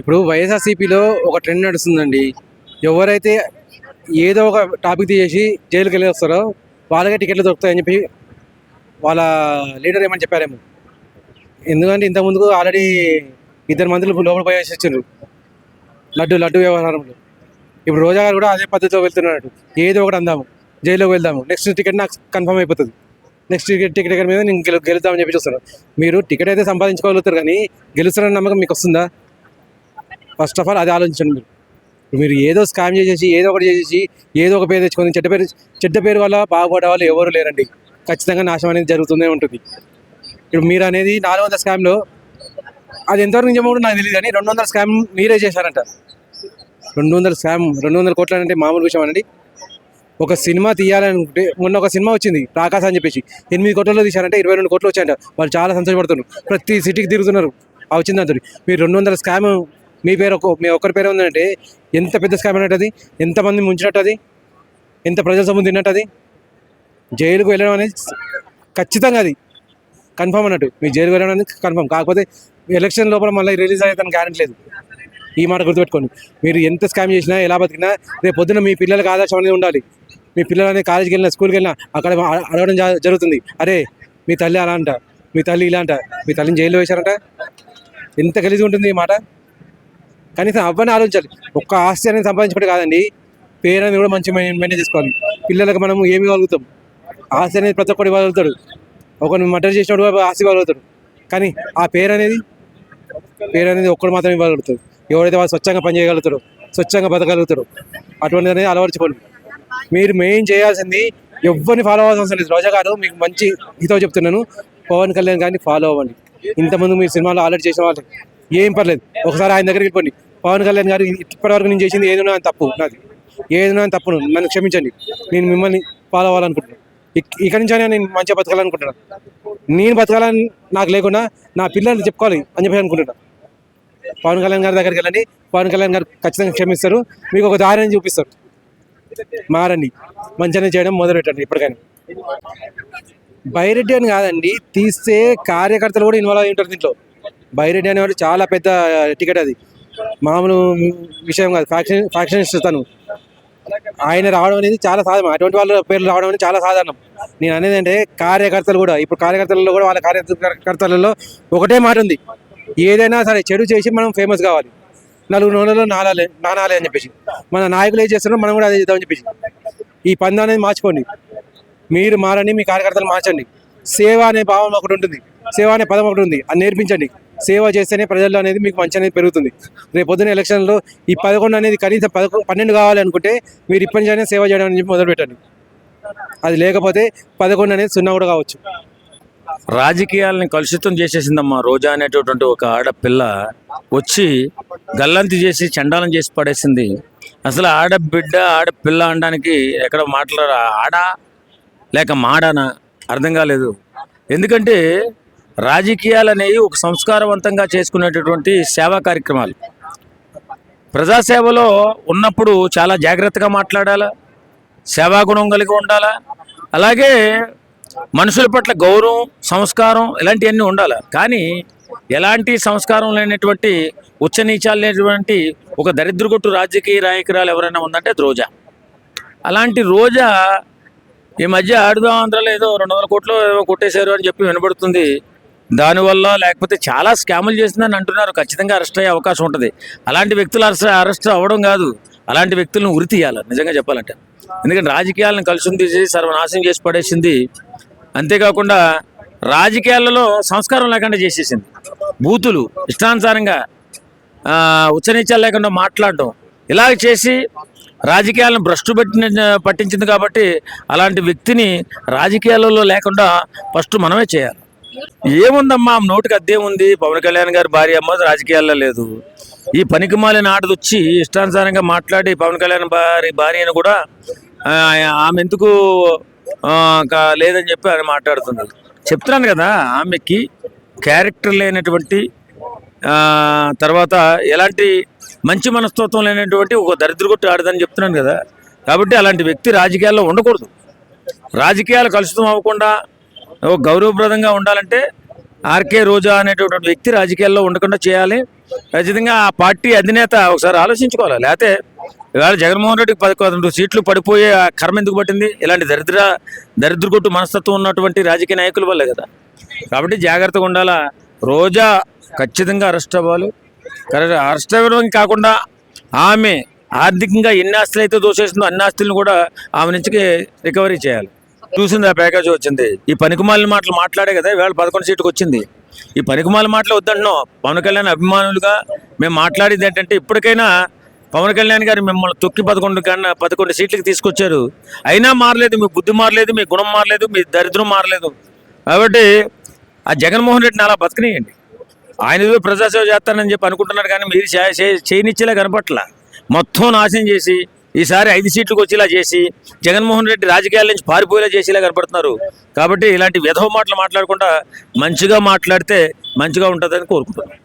ఇప్పుడు వైఎస్ఆర్సీపీలో ఒక ట్రెండ్ నడుస్తుందండి. ఎవరైతే ఏదో ఒక టాపిక్ తీసేసి జైలుకి వెళ్ళి వస్తారో వాళ్ళకే టికెట్లు దొరుకుతాయని చెప్పి వాళ్ళ లీడర్ ఏమని చెప్పారేమో. ఎందుకంటే ఇంతకుముందుకు ఆల్రెడీ ఇద్దరు మంత్రులు లోపల పోయేసి వచ్చారు లడ్డు వ్యవహారంలో. ఇప్పుడు రోజా గారు కూడా అదే పద్ధతిలో వెళ్తున్నాడు. ఏదో ఒకటి అందాము, జైలుకి వెళ్దాము, నెక్స్ట్ టికెట్ నాకు కన్ఫర్మ్ అయిపోతుంది, నెక్స్ట్ టికెట్ మీద నేను గెలుద్దామని చెప్పి చూస్తారు. మీరు టికెట్ అయితే సంపాదించుకోగలుగుతారు కానీ గెలుస్తారని నమ్మకం మీకు వస్తుందా? ఫస్ట్ ఆఫ్ ఆల్ అది ఆలోచించండి. మీరు ఏదో స్కామ్ చేసేసి ఏదో ఒకటి చేసేసి ఏదో ఒక పేరు తెచ్చుకొని చెడ్డ పేరు వల్ల బాగుపడే వాళ్ళు ఎవరు లేరండి. ఖచ్చితంగా నాశనం అనేది జరుగుతూనే ఉంటుంది. ఇప్పుడు మీరు అనేది 400 స్కామ్లో అది ఎంతవరకు నిజమో కూడా నాకు తెలియదు కానీ 200 స్కామ్ మీరే చేశారంట. 200 కోట్లు అంటే మామూలు విషయం అనండి. ఒక సినిమా తీయాలనుకుంటే మొన్న ఒక సినిమా వచ్చింది ప్రాకాశ అని చెప్పేసి 8 కోట్లలో తీశారంటే 22 కోట్లు వచ్చాయంట. వాళ్ళు చాలా సంతోషపడుతున్నారు, ప్రతి సిటీకి తిరుగుతున్నారు. ఆ వచ్చింది అంత. మీరు 200 స్కామ్ మీ ఒక్కరి పేరు ఉందంటే ఎంత పెద్ద స్కామ్ అన్నట్టు, అది ఎంతమంది ముంచినట్టు, అది ఎంత ప్రజల సొమ్ము తిన్నట్టు, అది జైలుకు వెళ్ళడం అనేది ఖచ్చితంగా అది కన్ఫర్మ్ అన్నట్టు. మీ జైలుకు వెళ్ళడం అనేది కన్ఫర్మ్. కాకపోతే ఎలక్షన్ లోపల మళ్ళీ రిలీజ్ అయ్యేదానికి గ్యారెంటీ లేదు. ఈ మాట గుర్తుపెట్టుకోండి. మీరు ఎంత స్కామ్ చేసినా ఎలా బతికినా రేపు పొద్దున మీ పిల్లలకు ఆదర్శం అనేది ఉండాలి. మీ పిల్లలు అనేది కాలేజీకి వెళ్ళినా స్కూల్కి వెళ్ళినా అక్కడ అడగడం జరుగుతుంది, అరే మీ తల్లి అలా అంట, మీ తల్లి ఇలా అంట, మీ తల్లిని జైల్లో వేశారంట. ఎంత గలీజ్ ఉంటుంది ఈ మాట. కనీసం అవ్వని ఆలోచించాలి. ఒక్క ఆస్తి అనేది సంపాదించుకుంటే కాదండి, పేరు అనేది కూడా మంచి మెయింటైన్ చేసుకోవాలి. పిల్లలకు మనం ఏమి ఇవ్వగలుగుతాం? ఆస్తి అనేది ప్రతి ఒక్కటి ఇవ్వగలుగుతాడు. ఒకరిని మర్డర్ చేసినప్పుడు ఆస్తి ఇవ్వగలుగుతాడు. కానీ ఆ పేరు అనేది ఒక్కడు మాత్రమే ఇవ్వగలుగుతాడు. ఎవరైతే వాళ్ళు స్వచ్ఛంగా పనిచేయగలుగుతారో, స్వచ్ఛంగా బతకగలుగుతారు, అటువంటిది అనేది అలవర్చుకోండి. మీరు మెయిన్ చేయాల్సింది ఎవరిని ఫాలో అవ్వాల్సిన అవసరం లేదు. రోజా గారు మీకు మంచి హితవు చెప్తున్నాను, పవన్ కళ్యాణ్ గారిని ఫాలో అవ్వండి. ఇంతకుముందు మీ సినిమాలో ఆల్రెడీ చేసిన వాళ్ళు ఏం పర్లేదు, ఒకసారి ఆయన దగ్గరికి వెళ్ళిపోండి. పవన్ కళ్యాణ్ గారు ఇప్పటివరకు నేను చేసింది ఏదైనా తప్పు, నాది ఏదైనా తప్పును నన్ను క్షమించండి, నేను మిమ్మల్ని ఫాలో అవ్వాలనుకుంటున్నాను. ఇక్కడి నుంచి అయినా నేను మంచిగా బతకాలనుకుంటున్నాను. నేను బతకాలని నాకు లేకుండా నా పిల్లల్ని చెప్పుకోవాలి అని చెప్పి అనుకుంటున్నాను. పవన్ కళ్యాణ్ గారి దగ్గరికి వెళ్ళండి, పవన్ కళ్యాణ్ గారు ఖచ్చితంగా క్షమిస్తారు, మీకు ఒక దారిని చూపిస్తారు. మారండి, మంచిగానే చేయడం మొదలు పెట్టండి. ఇప్పటికైనా బైరెడ్డి అని కాదండి, తీస్తే కార్యకర్తలు కూడా ఇన్వాల్వ్ అయి ఉంటారు దీంట్లో. బైరెడ్డి అనేవాడు చాలా పెద్ద టికెట్, అది మామూలు విషయం కాదు. ఫ్యాక్షనిస్ట్ తను. ఆయన రావడం అనేది చాలా సాధారణం. అటువంటి వాళ్ళ పేర్లు రావడం అనేది చాలా సాధారణం. నేను అనేది అంటే కార్యకర్తలు కూడా, ఇప్పుడు కార్యకర్తలలో కూడా వాళ్ళ కార్యకర్తలలో ఒకటే మాట ఉంది, ఏదైనా సరే చెడు చేసి మనం ఫేమస్ కావాలి, నలుగురు నోళ్ళలో నానాలి అని చెప్పేసి. మన నాయకులు ఏం చేస్తున్నారో మనం కూడా అదే చేద్దామని చెప్పేసి. ఈ పందా అనేది మార్చుకోండి. మీరు మారండి, మీ కార్యకర్తలు మార్చండి. సేవ అనే భావం ఒకటి ఉంటుంది, సేవ అనే పదం ఒకటి ఉంది, అది నేర్పించండి. సేవ చేస్తేనే ప్రజల్లో అనేది మీకు మంచి అనేది పెరుగుతుంది. రేపు పొద్దున ఎలక్షన్లో ఈ 11 అనేది కనీసం 12 కావాలి అనుకుంటే మీరు ఇప్పటి నుంచైనా సేవ చేయడం అని చెప్పి మొదలు పెట్టండి. అది లేకపోతే 11 అనేది 0 కూడా కావచ్చు. రాజకీయాలని కలుషితం చేసేసిందమ్మా రోజా అనేటటువంటి ఒక ఆడపిల్ల వచ్చి గల్లంతి చేసి చండాలం చేసి పడేసింది. అసలు ఆడబిడ్డ ఆడపిల్ల అనడానికి ఎక్కడ మాట్లాడారు, ఆడా లేక మాడానా అర్థం కాలేదు. ఎందుకంటే రాజకీయాలు అనేవి ఒక సంస్కారవంతంగా చేసుకునేటటువంటి సేవా కార్యక్రమాలు. ప్రజాసేవలో ఉన్నప్పుడు చాలా జాగ్రత్తగా మాట్లాడాలా, సేవాగుణం కలిగి ఉండాలా, అలాగే మనుషుల పట్ల గౌరవం, సంస్కారం ఇలాంటివన్నీ ఉండాలి. కానీ ఎలాంటి సంస్కారం లేనటువంటి ఉచ్చనీచాలు లేనటువంటి ఒక దరిద్రగొట్టు రాజకీయ నాయకురాలు ఎవరైనా ఉందంటే రోజా. అలాంటి రోజా ఈ మధ్య ఆడుదాం ఆంధ్రలో ఏదో 200 కోట్లు కొట్టేశారు అని చెప్పి వినబడుతుంది. దానివల్ల లేకపోతే చాలా స్కాములు చేసిందని అంటున్నారు. ఖచ్చితంగా అరెస్ట్ అయ్యే అవకాశం ఉంటుంది. అలాంటి వ్యక్తులు అరెస్ట్ అవ్వడం కాదు, అలాంటి వ్యక్తులను ఉరి తీయాలి నిజంగా చెప్పాలంటే. ఎందుకంటే రాజకీయాలను కలుషం తీసి సర్వనాశనం చేసి పడేసింది. అంతేకాకుండా రాజకీయాలలో సంస్కారం లేకుండా చేసేసింది. బూతులు ఇష్టానుసారంగా ఉచ్చనీచాలు లేకుండా మాట్లాడడం ఇలా చేసి రాజకీయాలను భ్రష్టు పట్టించింది. కాబట్టి అలాంటి వ్యక్తిని రాజకీయాలలో లేకుండా ఫస్ట్ మనమే చేయాలి. ఏముందమ్మా నోటికి అద్దేముంది, పవన్ కళ్యాణ్ గారి భార్య అమ్మ రాజకీయాల్లో లేదు. ఈ పనికిమాలిన ఆడదొచ్చి ఇష్టానుసారంగా మాట్లాడి పవన్ కళ్యాణ్ భార్యను కూడా ఆమె ఎందుకు లేదని చెప్పి ఆయన మాట్లాడుతుంది. చెప్తున్నాను కదా, ఆమెకి క్యారెక్టర్ లేనటువంటి తర్వాత ఎలాంటి మంచి మనస్తత్వం లేనటువంటి ఒక దరిద్రగొట్టు ఆడదని చెప్తున్నాను కదా. కాబట్టి అలాంటి వ్యక్తి రాజకీయాల్లో ఉండకూడదు. రాజకీయాలు కలుషితం అవ్వకుండా గౌరవప్రదంగా ఉండాలంటే ఆర్కే రోజా అనేటటువంటి వ్యక్తి రాజకీయాల్లో ఉండకుండా చేయాలి. ఖచ్చితంగా ఆ పార్టీ అధినేత ఒకసారి ఆలోచించుకోవాలి. లేకపోతే ఇవాళ జగన్మోహన్ రెడ్డికి 11 సీట్లు పడిపోయే ఆ కర్మ ఎందుకు పట్టింది? ఇలాంటి దరిద్ర కొట్టు మనస్తత్వం ఉన్నటువంటి రాజకీయ నాయకుల వల్లే కదా. కాబట్టి జాగ్రత్తగా ఉండాలా. రోజా ఖచ్చితంగా అరెస్ట్ అవ్వాలి. అరెస్ట్ అవ్వడం కాకుండా ఆమె ఆర్థికంగా ఎన్ని ఆస్తులు అయితే దోచేసిందో అన్ని ఆస్తులను కూడా ఆమె నుంచి రికవరీ చేయాలి. చూసింది ఆ ప్యాకేజ్ వచ్చింది. ఈ పనికిమాలిన మాటలు మాట్లాడే కదా ఇవాళ 11 సీట్లకు వచ్చింది. ఈ పనికిమాలిన మాటలు వద్దంటున్నాం. పవన్ కళ్యాణ్ అభిమానులుగా మేము మాట్లాడేది ఏంటంటే, ఇప్పటికైనా పవన్ కళ్యాణ్ గారు మిమ్మల్ని తొక్కి 11 సీట్లకి తీసుకొచ్చారు. అయినా మారలేదు, మీ బుద్ధి మారలేదు, మీ గుణం మారలేదు, మీ దరిద్రం మారలేదు. కాబట్టి ఆ జగన్మోహన్ రెడ్డిని అలా బతకనియండి. ఆయన ఏదో ప్రజాసేవ చేస్తానని చెప్పి అనుకుంటున్నారు, కానీ మీరు చేయనిచ్చేలా కనపట్ల. మొత్తం నాశనం చేసి ఈసారి 5 సీట్లకు వచ్చేలా చేసి జగన్మోహన్ రెడ్డి రాజకీయాల నుంచి పారిపోయేలా చేసేలా కనపడుతున్నారు. కాబట్టి ఇలాంటి విధవ మాటలు మాట్లాడకుండా మంచిగా మాట్లాడితే మంచిగా ఉంటుందని కోరుకుంటున్నాను.